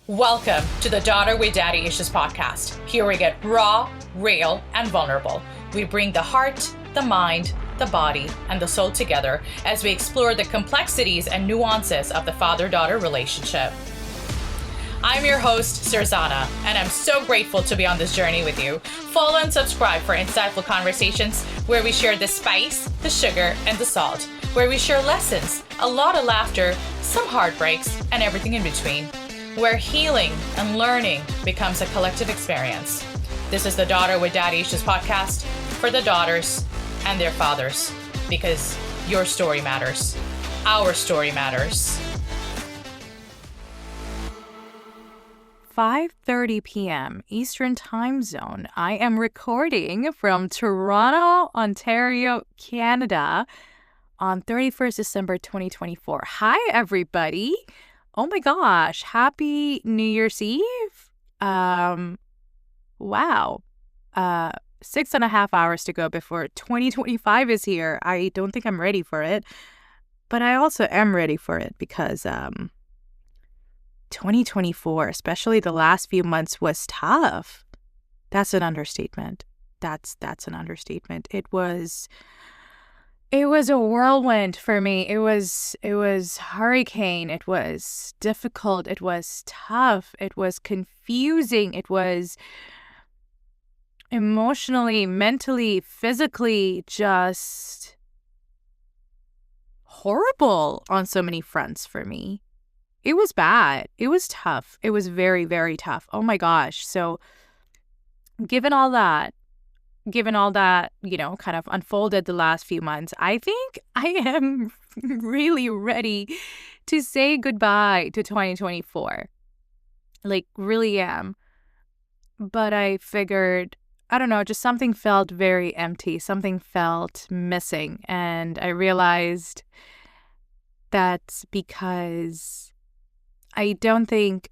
Welcome to the Daughter with Daddy Issues podcast. Here we get raw, real, and vulnerable. We bring the heart, the mind, the body, and the soul together as we explore the complexities and nuances of the father-daughter relationship. I'm your host, Surzana, and I'm so grateful to be on this journey with you. Follow and subscribe for insightful conversations where we share the spice, the sugar, and the salt, where we share lessons, a lot of laughter, some heartbreaks, and everything in between, where healing and learning becomes a collective experience. This is the Daughter with Daddy Issues podcast for the daughters and their fathers, because your story matters. Our story matters. 5:30 p.m. Eastern Time Zone. I am recording from Toronto, Ontario, Canada on 31st December 2024. Hi, everybody. Oh my gosh. Happy New Year's Eve. Wow. 6.5 hours to go before 2025 is here. I don't think I'm ready for it, but I also am ready for it because 2024, especially the last few months, was tough. That's an understatement. That's an understatement. It was a whirlwind for me. It was hurricane. It was difficult. It was tough. It was confusing. It was emotionally, mentally, physically just horrible on so many fronts for me. It was bad. It was tough. It was very, very tough. Oh my gosh. So given all that, kind of unfolded the last few months, I think I am really ready to say goodbye to 2024. Like, really am. But I figured, I don't know, just something felt very empty. Something felt missing. And I realized that's because I don't think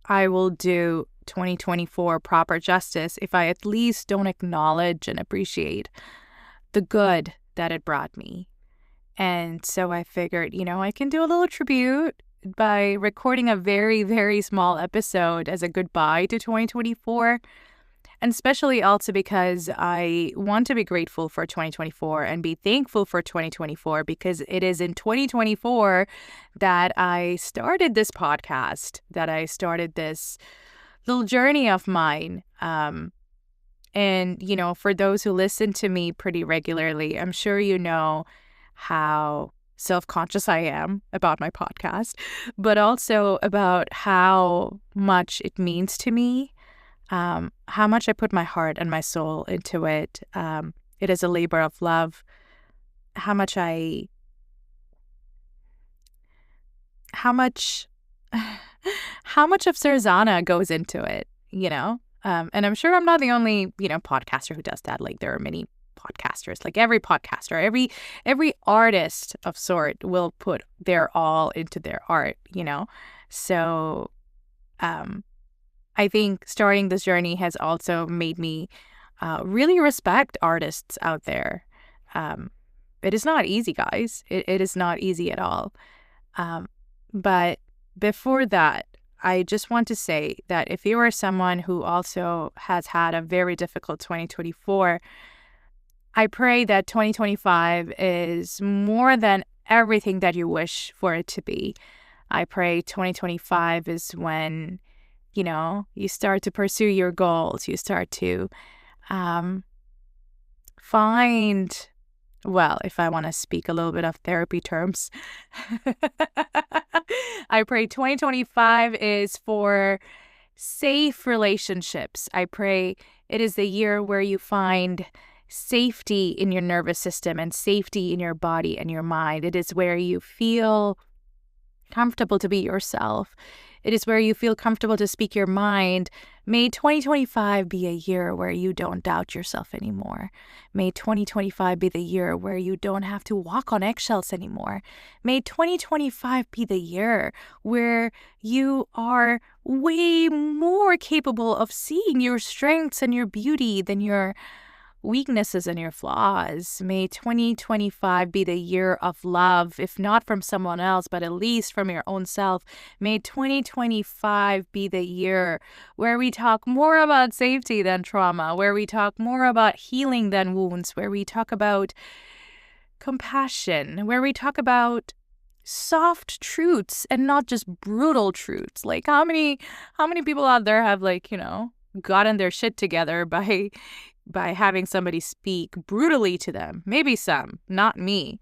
I will do 2024 proper justice if I at least don't acknowledge and appreciate the good that it brought me. And so I figured, I can do a little tribute by recording a very, very small episode as a goodbye to 2024. And especially also because I want to be grateful for 2024 and be thankful for 2024, because it is in 2024 that I started this podcast, that I started this little journey of mine. And, for those who listen to me pretty regularly, I'm sure you know how self-conscious I am about my podcast, but also about how much it means to me. How much I put my heart and my soul into it. It is a labor of love. How much of Surzana goes into it, and I'm sure I'm not the only, podcaster who does that. Like, there are many podcasters, like every podcaster, every artist of sort will put their all into their art, So, I think starting this journey has also made me really respect artists out there. It is not easy, guys. It is not easy at all. But before that, I just want to say that if you are someone who also has had a very difficult 2024, I pray that 2025 is more than everything that you wish for it to be. I pray 2025 is when you start to pursue your goals. You start to find, well, if I want to speak a little bit of therapy terms, I pray 2025 is for safe relationships. I pray it is the year where you find safety in your nervous system and safety in your body and your mind. It is where you feel comfortable to be yourself. It is where you feel comfortable to speak your mind. May 2025 be a year where you don't doubt yourself anymore. May 2025 be the year where you don't have to walk on eggshells anymore. May 2025 be the year where you are way more capable of seeing your strengths and your beauty than your weaknesses and your flaws. May 2025 be the year of love, if not from someone else, but at least from your own self. May 2025 be the year where we talk more about safety than trauma, where we talk more about healing than wounds, where we talk about compassion, where we talk about soft truths and not just brutal truths. Like how many people out there have gotten their shit together by having somebody speak brutally to them? Maybe some, not me.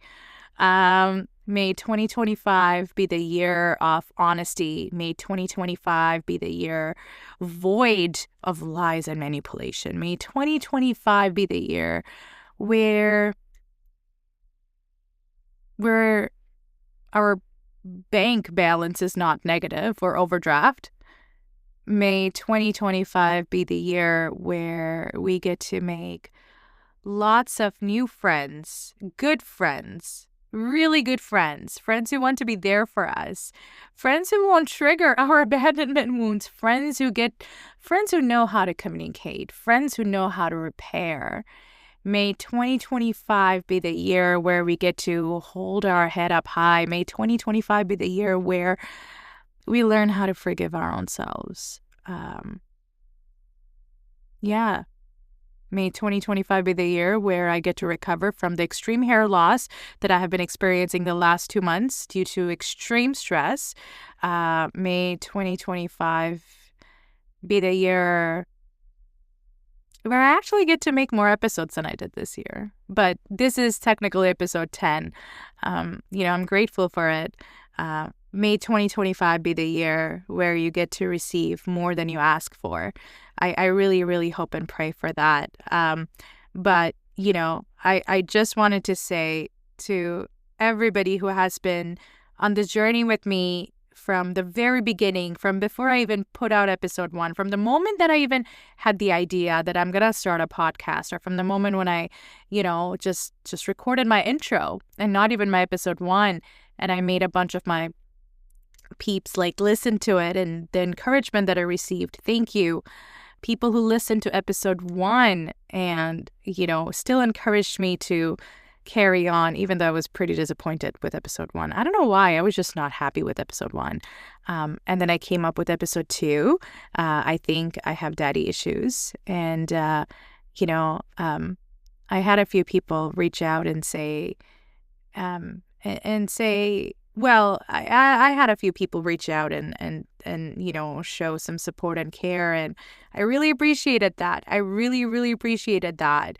May 2025 be the year of honesty. May 2025 be the year void of lies and manipulation. May 2025 be the year where our bank balance is not negative or overdraft. May 2025 be the year where we get to make lots of new friends, good friends, really good friends, friends who want to be there for us, friends who won't trigger our abandonment wounds, friends who know how to communicate, friends who know how to repair. May 2025 be the year where we get to hold our head up high. May 2025 be the year where we learn how to forgive our own selves. May 2025 be the year where I get to recover from the extreme hair loss that I have been experiencing the last 2 months due to extreme stress. May 2025 be the year where I actually get to make more episodes than I did this year. But this is technically episode 10. I'm grateful for it. May 2025 be the year where you get to receive more than you ask for. I really, really hope and pray for that. But I just wanted to say to everybody who has been on this journey with me from the very beginning, from before I even put out episode 1, from the moment that I even had the idea that I'm going to start a podcast, or from the moment when I, just recorded my intro and not even my episode 1, and I made a bunch of my peeps listen to it, and the encouragement that I received. Thank you. People who listened to episode 1 and, still encouraged me to carry on, even though I was pretty disappointed with episode 1. I don't know why. I was just not happy with episode 1. And then I came up with episode 2. I think I have daddy issues. And, I had a few people reach out and say, well, I had a few people reach out and show some support and care, and I really appreciated that. I really, really appreciated that.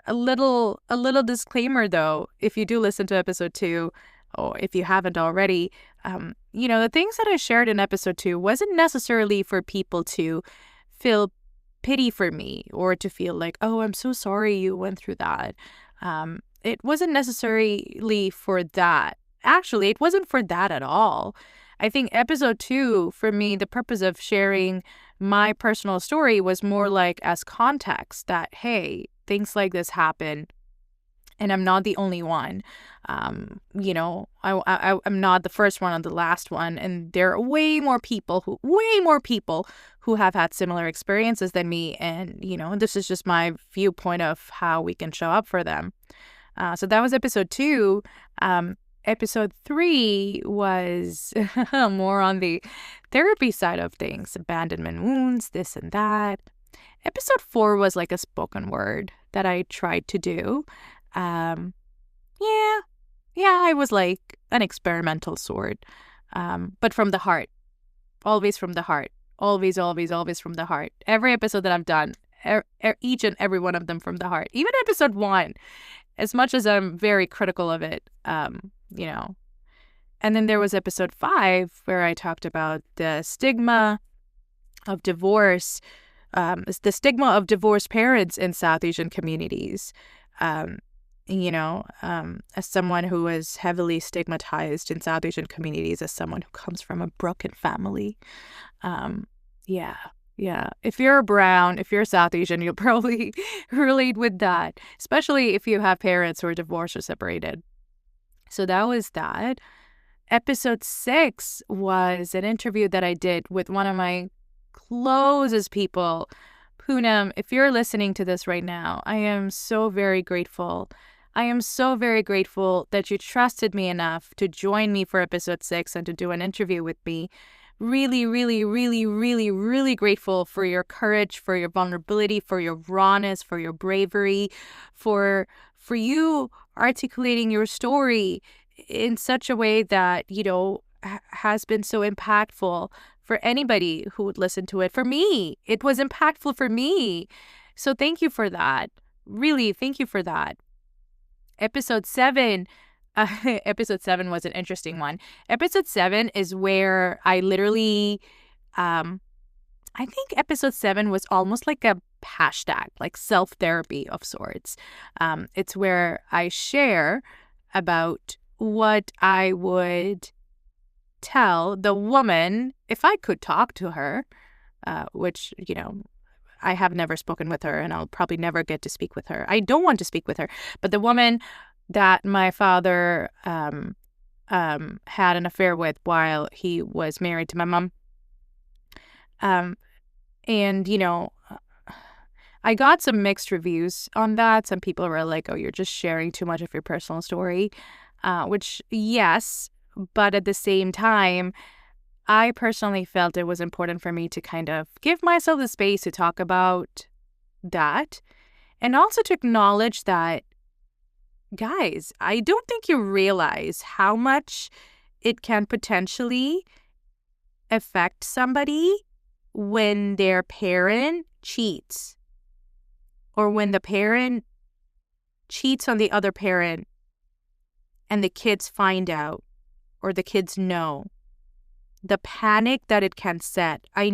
A little disclaimer though, if you do listen to episode 2, or if you haven't already, the things that I shared in episode 2 wasn't necessarily for people to feel pity for me or to feel like, oh, I'm so sorry you went through that. It wasn't necessarily for that. Actually, it wasn't for that at all. I think episode 2, for me, the purpose of sharing my personal story was more like as context that, hey, things like this happen, and I'm not the only one. I'm not the first one or the last one, and there are way more people who have had similar experiences than me, and this is just my viewpoint of how we can show up for them. So that was episode 2. Episode 3 was more on the therapy side of things, abandonment wounds, this and that. Episode 4 was like a spoken word that I tried to do. I was like an experimental sort, but from the heart, always from the heart, always, always, always from the heart. Every episode that I've done, each and every one of them from the heart. Even episode 1, as much as I'm very critical of it, And then there was episode 5 where I talked about the stigma of divorce, the stigma of divorced parents in South Asian communities. As someone who was heavily stigmatized in South Asian communities, as someone who comes from a broken family. If you're brown, if you're South Asian, you'll probably relate with that, especially if you have parents who are divorced or separated. So that was that. Episode 6 was an interview that I did with one of my closest people Poonam, if you're listening to this right now, I am so very grateful. I am so very grateful that you trusted me enough to join me for episode 6 and to do an interview with me. Really, really, really, really, really grateful for your courage, for your vulnerability, for your rawness, for your bravery, for you articulating your story in such a way that, has been so impactful for anybody who would listen to it. For me, it was impactful for me. So thank you for that. Really, thank you for that. Episode 7. Episode 7 was an interesting one. Episode 7 is where I literally, I think episode 7 was almost like a hashtag, like self-therapy of sorts. It's where I share about what I would tell the woman if I could talk to her, which, I have never spoken with her and I'll probably never get to speak with her. I don't want to speak with her. But the woman that my father had an affair with while he was married to my mom. And, I got some mixed reviews on that. Some people were like, oh, you're just sharing too much of your personal story, which, yes, but at the same time, I personally felt it was important for me to kind of give myself the space to talk about that and also to acknowledge that, guys, I don't think you realize how much it can potentially affect somebody when their parent cheats or when the parent cheats on the other parent and the kids find out or the kids know. The panic that it can set. I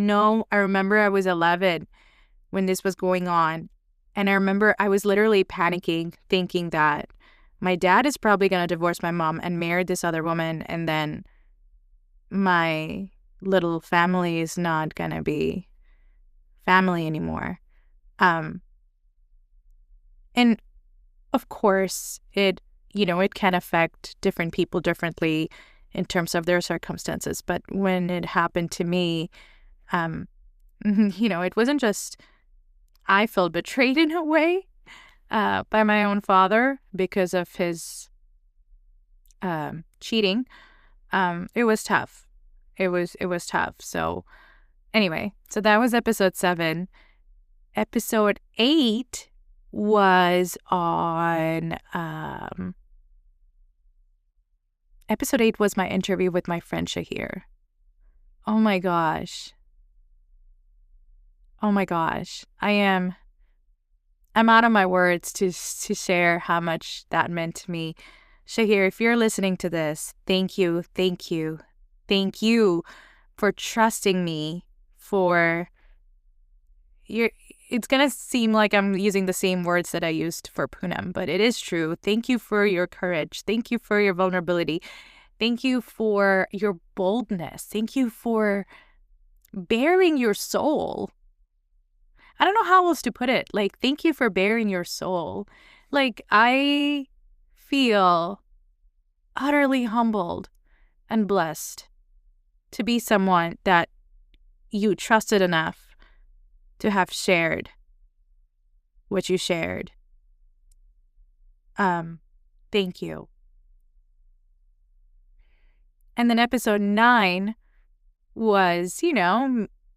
remember I was 11 when this was going on. And I remember I was literally panicking, thinking that my dad is probably going to divorce my mom and marry this other woman. And then my little family is not going to be family anymore. And of course, it can affect different people differently in terms of their circumstances. But when it happened to me, it wasn't just I felt betrayed in a way by my own father because of his cheating. It was tough. It was tough. So anyway, so that was episode 7. Episode 8 was on Episode 8 was my interview with my friend Shahir. Oh my gosh. I'm out of my words to share how much that meant to me. Shahir, if you're listening to this, thank you for trusting me, it's going to seem like I'm using the same words that I used for Poonam, but it is true. Thank you for your courage. Thank you for your vulnerability. Thank you for your boldness. Thank you for bearing your soul. I don't know how else to put it. Like, thank you for bearing your soul. Like, I feel utterly humbled and blessed to be someone that you trusted enough to have shared what you shared. Thank you. And then episode 9 was,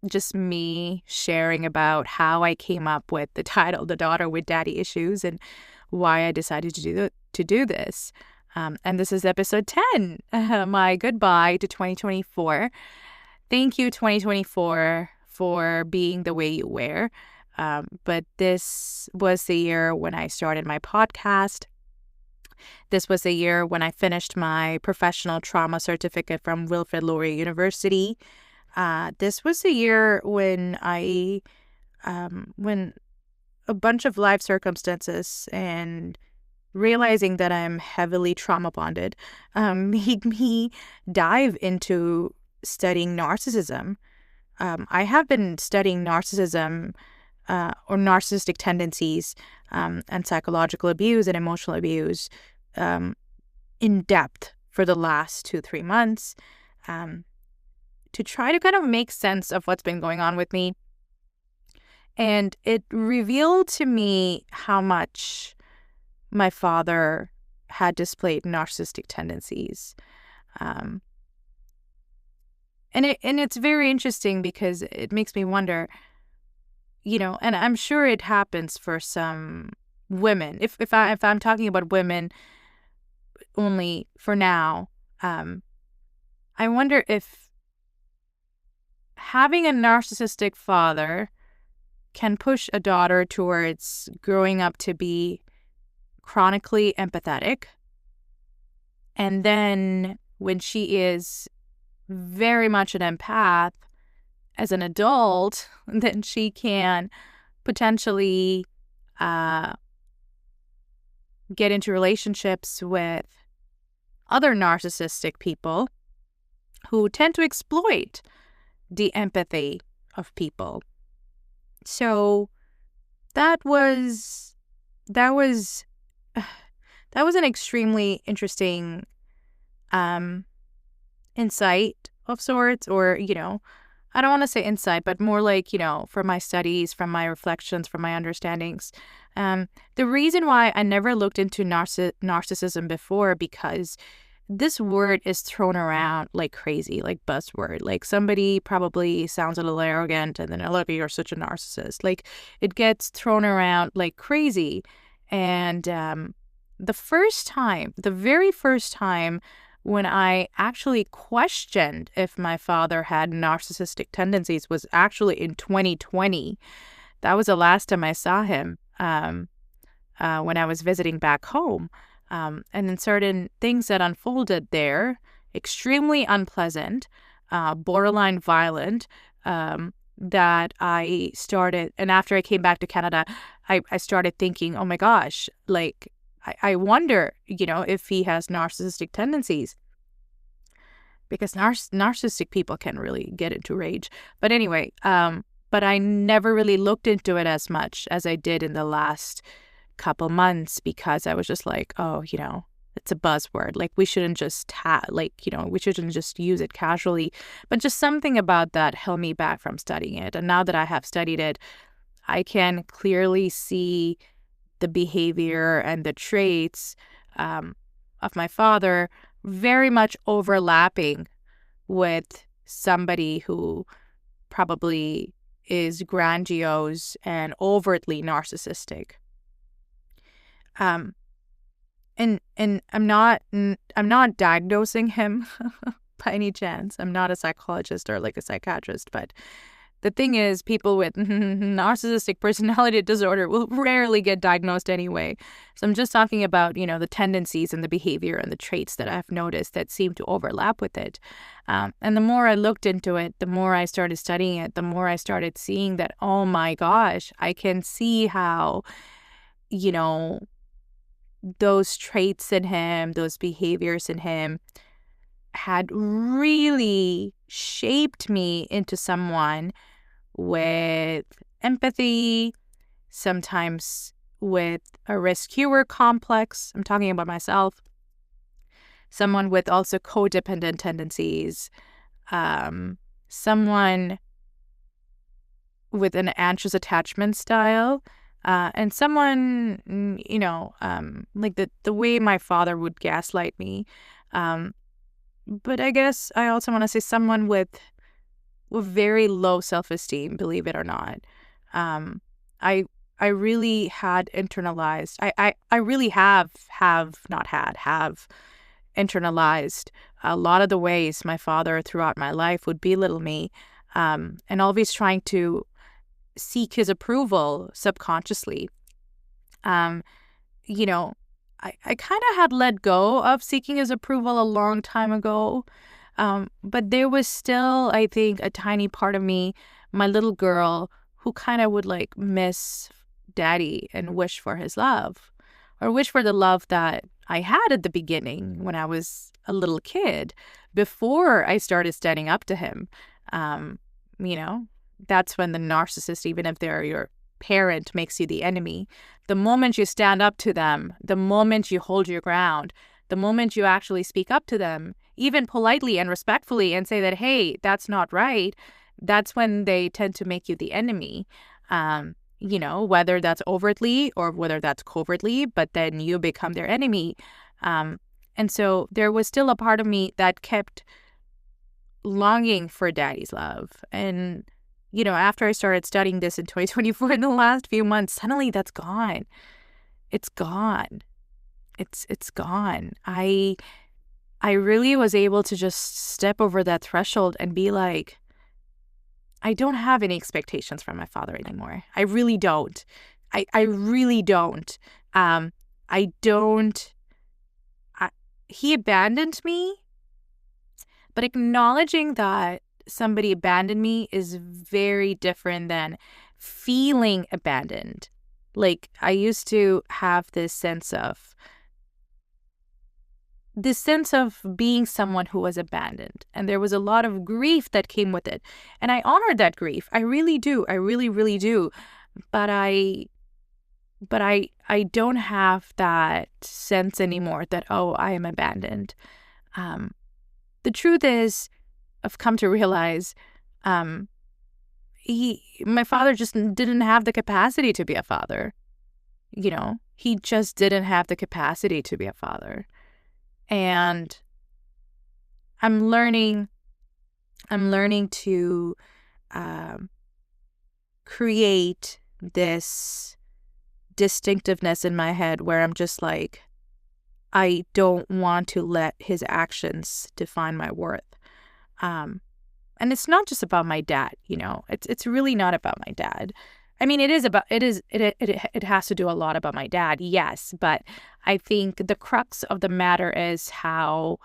just me sharing about how I came up with the title, The Daughter with Daddy Issues, and why I decided to do this. And this is episode 10, my goodbye to 2024. Thank you, 2024, for being the way you were. But this was the year when I started my podcast. This was the year when I finished my professional trauma certificate from Wilfrid Laurier University. This was the year when when a bunch of life circumstances and realizing that I'm heavily trauma bonded made me dive into studying narcissism. I have been studying narcissism or narcissistic tendencies and psychological abuse and emotional abuse in depth for the last 2-3 months to try to kind of make sense of what's been going on with me. And it revealed to me how much my father had displayed narcissistic tendencies. Um, and it's very interesting because it makes me wonder, and I'm sure it happens for some women. If I'm talking about women only for now, um, I wonder if having a narcissistic father can push a daughter towards growing up to be chronically empathetic. And then when she is very much an empath as an adult, then she can potentially get into relationships with other narcissistic people who tend to exploit the empathy of people. So that was that was that was an extremely interesting insight of sorts, or I don't want to say insight, but more like, from my studies, from my reflections, from my understandings. The reason why I never looked into narcissism before, because this word is thrown around like crazy, like buzzword. Like somebody probably sounds a little arrogant and then, oh, look, you're such a narcissist. Like it gets thrown around like crazy. And the very first time when I actually questioned if my father had narcissistic tendencies was actually in 2020. That was the last time I saw him when I was visiting back home. And then certain things that unfolded there, extremely unpleasant, borderline violent, that I started. And after I came back to Canada, I started thinking, oh my gosh, like, I wonder, if he has narcissistic tendencies, because narcissistic people can really get into rage. But anyway, but I never really looked into it as much as I did in the last couple months, because I was just like, oh, it's a buzzword. Like we shouldn't just we shouldn't just use it casually. But just something about that held me back from studying it. And now that I have studied it, I can clearly see the behavior and the traits of my father very much overlapping with somebody who probably is grandiose and overtly narcissistic. And I'm not diagnosing him by any chance. I'm not a psychologist or like a psychiatrist, but the thing is, people with narcissistic personality disorder will rarely get diagnosed anyway. So I'm just talking about, the tendencies and the behavior and the traits that I've noticed that seem to overlap with it. And the more I looked into it, the more I started studying it, the more I started seeing that, oh my gosh, I can see how, those traits in him, those behaviors in him had really shaped me into someone with empathy, sometimes with a rescuer complex. I'm talking about myself. Someone with also codependent tendencies. Someone with an anxious attachment style. And someone, like the way my father would gaslight me. But I guess I also want to say someone with very low self-esteem, believe it or not. I really had internalized. I really have internalized a lot of the ways my father throughout my life would belittle me, and always trying to seek his approval subconsciously. I kind of had let go of seeking his approval a long time ago. But there was still, I think, a tiny part of me, my little girl, who kind of would like miss daddy and wish for his love, or wish for the love that I had at the beginning when I was a little kid, before I started standing up to him. That's when the narcissist, even if they're your parent, makes you the enemy. The moment you stand up to them, the moment you hold your ground, the moment you actually speak up to them, even politely and respectfully, and say that, hey, that's not right, that's when they tend to make you the enemy. whether that's overtly or whether that's covertly, but then you become their enemy. And so there was still a part of me that kept longing for daddy's love. And, after I started studying this in 2024, in the last few months, suddenly that's gone. It's gone. It's gone. I really was able to just step over that threshold and be like, I don't have any expectations from my father anymore. I really don't. I really don't. I don't. He abandoned me, but acknowledging that somebody abandoned me is very different than feeling abandoned. Like, I used to have this sense of being someone who was abandoned. And there was a lot of grief that came with it. And I honor that grief. I really do. I really, really do. But I don't have that sense anymore that, oh, I am abandoned. The truth is, I've come to realize, my father just didn't have the capacity to be a father. He just didn't have the capacity to be a father. And I'm learning to create this distinctiveness in my head where I'm just like, I don't want to let his actions define my worth. And it's not just about my dad, it's really not about my dad. I mean, it has to do a lot about my dad, yes, but I think the crux of the matter is how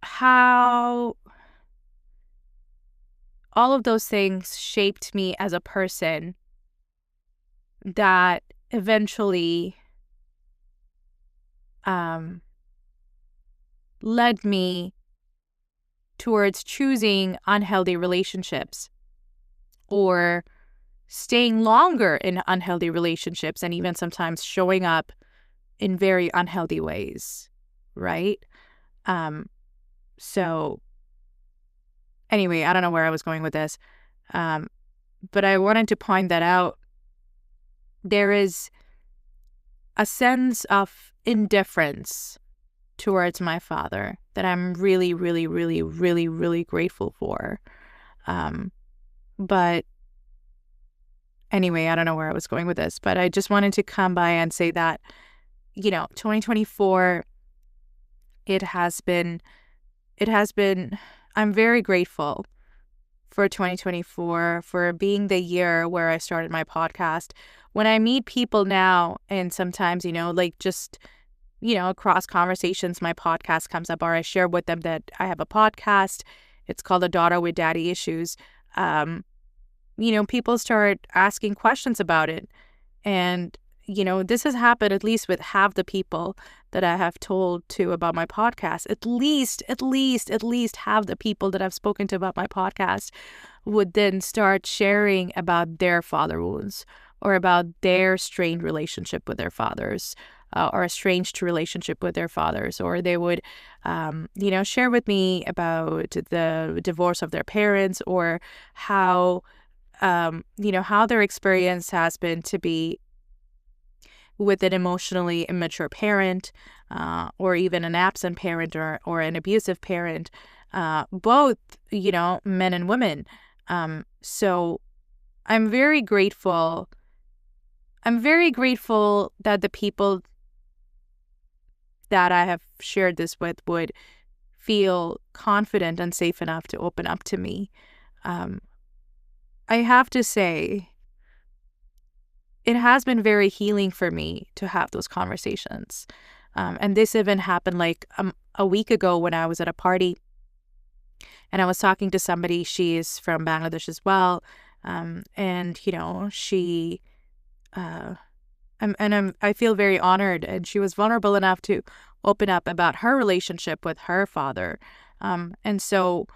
all of those things shaped me as a person that eventually led me towards choosing unhealthy relationships or staying longer in unhealthy relationships and even sometimes showing up in very unhealthy ways, right? So anyway, I don't know where I was going with this, but I wanted to point that out. There is a sense of indifference towards my father that I'm really, really, really, really, really grateful for. But anyway, I don't know where I was going with this, but I just wanted to come by and say that, 2024, it has been, I'm very grateful for 2024, for being the year where I started my podcast. When I meet people now, and sometimes, just, across conversations, my podcast comes up, or I share with them that I have a podcast. It's called A Daughter with Daddy Issues. People start asking questions about it. And, this has happened at least with half the people that I have told to about my podcast. At least half the people that I've spoken to about my podcast would then start sharing about their father wounds or about their strained relationship with their fathers, or a estranged relationship with their fathers, or they would, share with me about the divorce of their parents, or how their experience has been to be with an emotionally immature parent, or even an absent parent, or an abusive parent, both, men and women. So I'm very grateful. I'm very grateful that the people that I have shared this with would feel confident and safe enough to open up to me. I have to say, it has been very healing for me to have those conversations. And this even happened like a week ago when I was at a party and I was talking to somebody. She is from Bangladesh as well. And, she, I feel very honored, and she was vulnerable enough to open up about her relationship with her father. And so,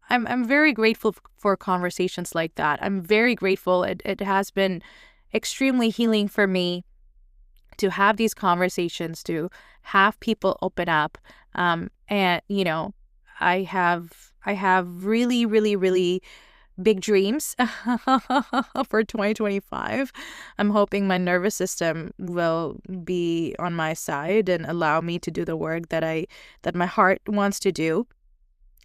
I'm very grateful for conversations like that. I'm very grateful. It has been extremely healing for me to have these conversations, to have people open up. And, I have really, really, really big dreams for 2025. I'm hoping my nervous system will be on my side and allow me to do the work that my heart wants to do.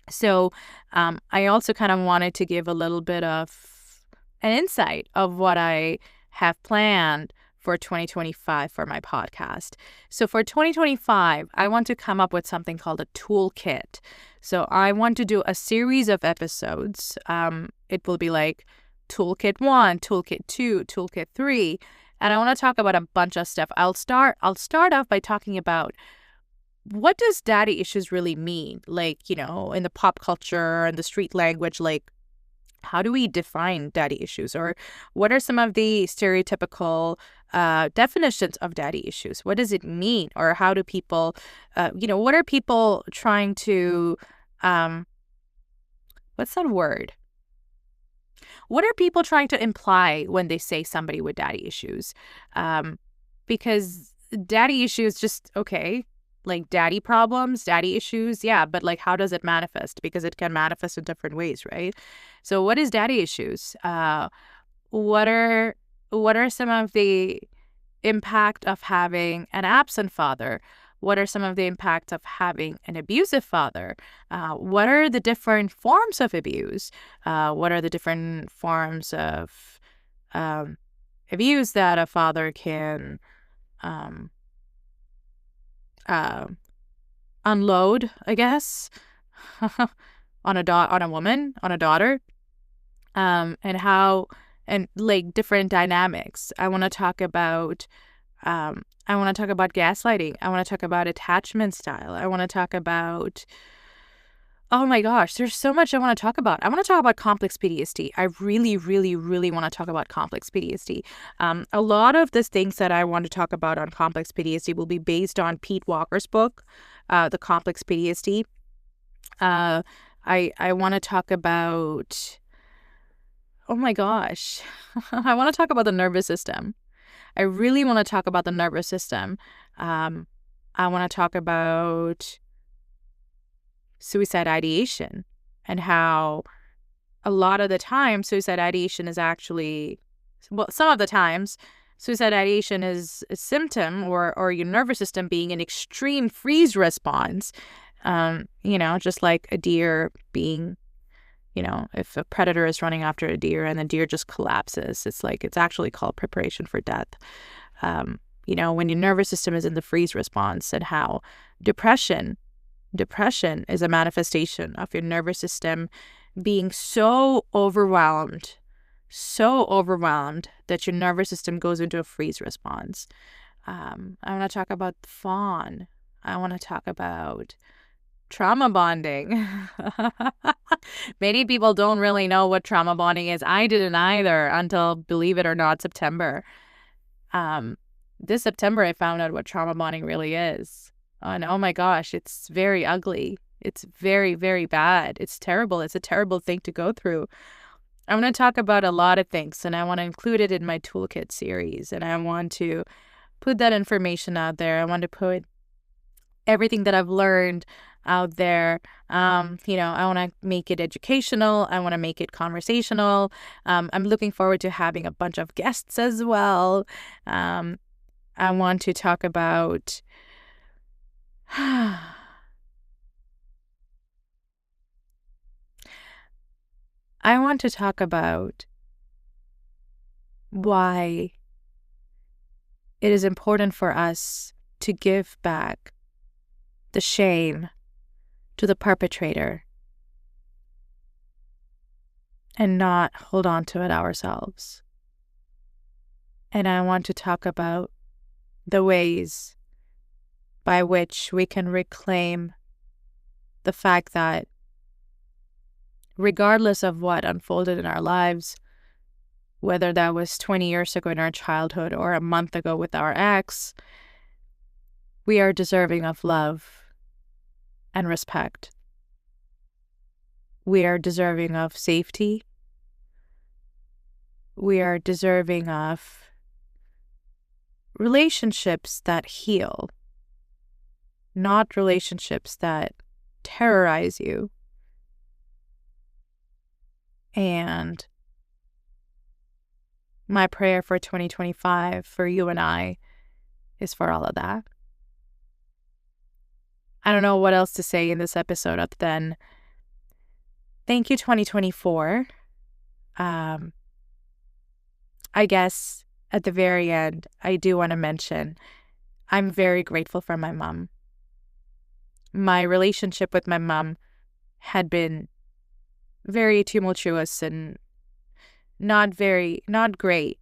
So I also kind of wanted to give a little bit of an insight of what I have planned for 2025 for my podcast. So for 2025, I want to come up with something called a toolkit. So I want to do a series of episodes. It will be like Toolkit 1, Toolkit 2, Toolkit 3, and I want to talk about a bunch of stuff. I'll start off by talking about what does daddy issues really mean? Like, in the pop culture and the street language, like, how do we define daddy issues? Or what are some of the stereotypical definitions of daddy issues? What does it mean? Or how do people, what are people trying to, what's that word? What are people trying to imply when they say somebody with daddy issues? Because daddy issues just, okay, like daddy problems, daddy issues, yeah, but like how does it manifest? Because it can manifest in different ways, right? So what is daddy issues? What are some of the impact of having an absent father? What are some of the impacts of having an abusive father? What are the different forms of abuse? What are the different forms of abuse that a father can unload, I guess, on a woman, on a daughter, and how, and like different dynamics. I want to talk about gaslighting. I want to talk about attachment style. I want to talk about, oh my gosh, there's so much I want to talk about. I want to talk about complex PTSD. I really, really, really want to talk about complex PTSD. A lot of the things that I want to talk about on complex PTSD will be based on Pete Walker's book, The Complex PTSD. I want to talk about, oh my gosh, I want to talk about the nervous system. I really want to talk about the nervous system. I want to talk about suicide ideation and how a lot of the time suicide ideation is actually, well, some of the times suicide ideation is a symptom or your nervous system being an extreme freeze response. Just like a deer being, if a predator is running after a deer and the deer just collapses, it's actually called preparation for death. When your nervous system is in the freeze response, and how depression is a manifestation of your nervous system being so overwhelmed that your nervous system goes into a freeze response. I want to talk about fawn. I want to talk about trauma bonding. Many people don't really know what trauma bonding is. I didn't either until, believe it or not, September. This September, I found out what trauma bonding really is. And oh my gosh, it's very ugly. It's very, very bad. It's terrible. It's a terrible thing to go through. I want to talk about a lot of things, and I want to include it in my toolkit series, and I want to put that information out there. I want to put everything that I've learned out there. I want to make it educational. I want to make it conversational. I'm looking forward to having a bunch of guests as well. I want to talk about I want to talk about why it is important for us to give back the shame to the perpetrator and not hold on to it ourselves. And I want to talk about the ways by which we can reclaim the fact that regardless of what unfolded in our lives, whether that was 20 years ago in our childhood or a month ago with our ex, we are deserving of love and respect. We are deserving of safety. We are deserving of relationships that heal, not relationships that terrorize you. And my prayer for 2025 for you and I is for all of that. I don't know what else to say in this episode other than thank you, 2024. I guess at the very end, I do want to mention I'm very grateful for my mom. My relationship with my mom had been very tumultuous and not great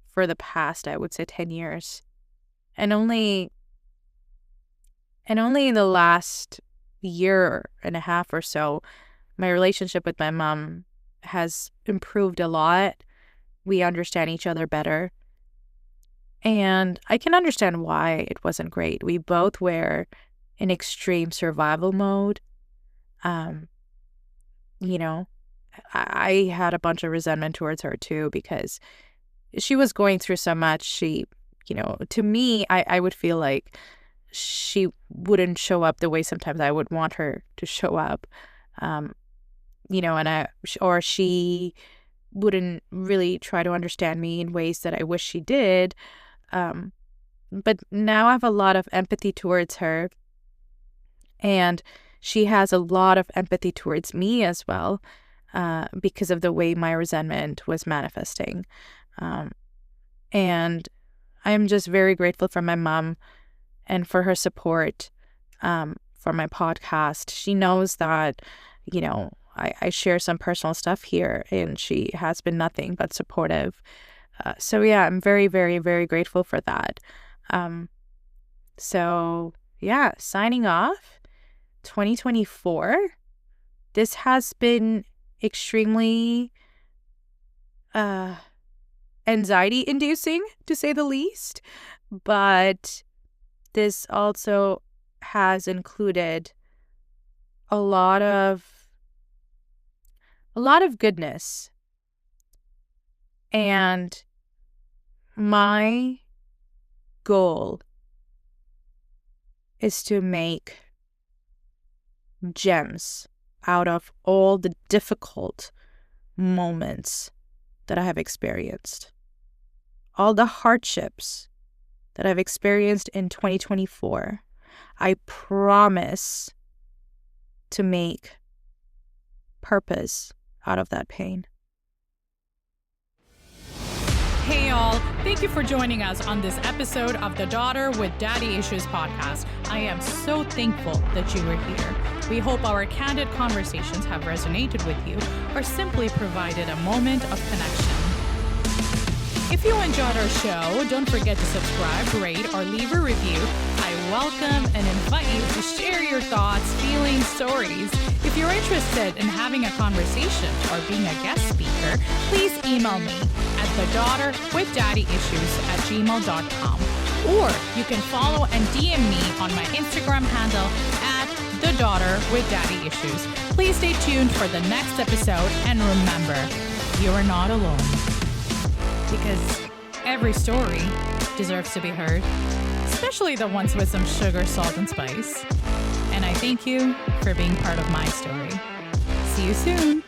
for the past, I would say, 10 years. And only in the last year and a half or so, my relationship with my mom has improved a lot. We understand each other better. And I can understand why it wasn't great. We both were in extreme survival mode. You know, I had a bunch of resentment towards her too because she was going through so much. She, to me, I would feel like she wouldn't show up the way sometimes I would want her to show up. Or she wouldn't really try to understand me in ways that I wish she did. But now I have a lot of empathy towards her, and she has a lot of empathy towards me as well, because of the way my resentment was manifesting. And I'm just very grateful for my mom and for her support, for my podcast. She knows that, I share some personal stuff here, and she has been nothing but supportive. So yeah, I'm very, very, very grateful for that. So yeah, signing off, 2024. This has been extremely anxiety inducing, to say the least, but this also has included a lot of goodness. And my goal is to make gems out of all the difficult moments that I have experienced, all the hardships that I've experienced in 2024. I promise to make purpose out of that pain. Hey y'all, thank you for joining us on this episode of the Daughter with Daddy Issues podcast. I am so thankful that you were here. We hope our candid conversations have resonated with you or simply provided a moment of connection. If you enjoyed our show, don't forget to subscribe, rate, or leave a review. I welcome and invite you to share your thoughts, feelings, stories. If you're interested in having a conversation or being a guest speaker, please email me at thedaughterwithdaddyissues@gmail.com. Or you can follow and DM me on my Instagram handle at thedaughterwithdaddyissues. Please stay tuned for the next episode, and remember, you are not alone. Because every story deserves to be heard, especially the ones with some sugar, salt, and spice. And I thank you for being part of my story. See you soon.